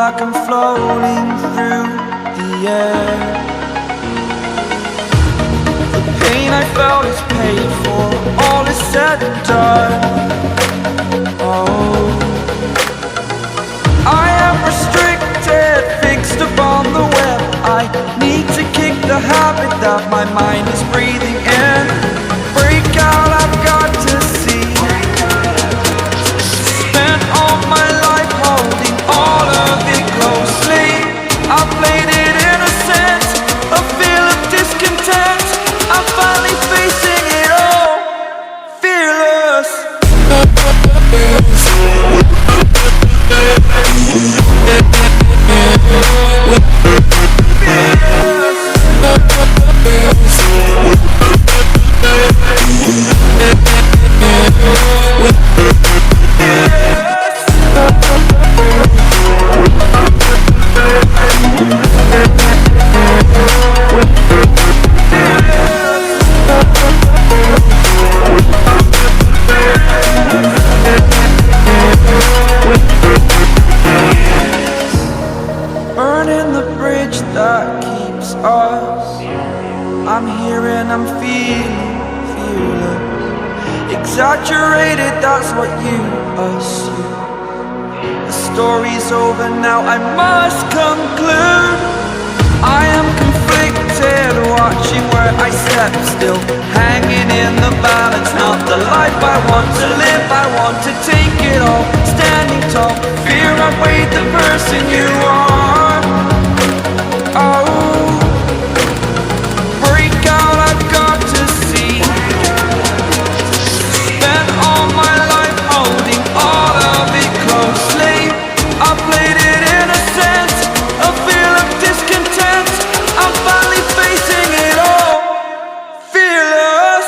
like I'm floating through the air. The pain I felt is paid for, all is said and done. Oh, I am restricted, fixed upon the web. I need to kick the habit that my mind is breathing in. Break out, I've got to see. Spent all my life holding all of it closely. I played it innocent, a feel of discontent. I'm finally facing it all, fearless. Burning the bridge that keeps us. I'm here and I'm feeling fearless. Exaggerated, that's what you assume. The story's over now, I must conclude. I am conflicted, watching where I step still, hanging in the balance. Not the life I want to live, I want to take it all. Standing tall, fear I've weighed the person you are. Oh, break out, I've got to see. Spent all my life holding all of it closely. I played it innocent, a feel of discontent. I'm finally facing it all, fearless.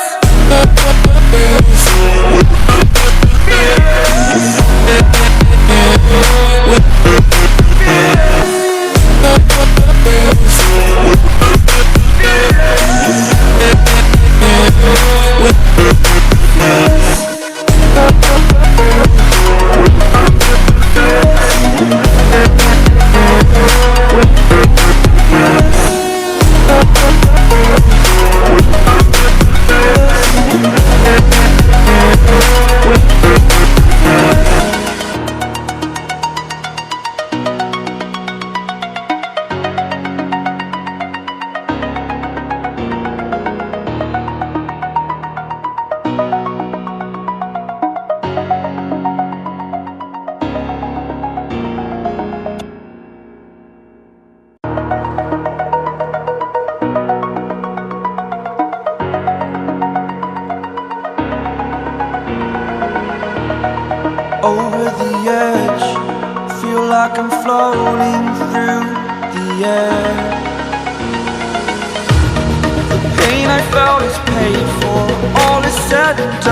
Over the edge, feel like I'm floating through the air. The pain I felt is paid for, all is said and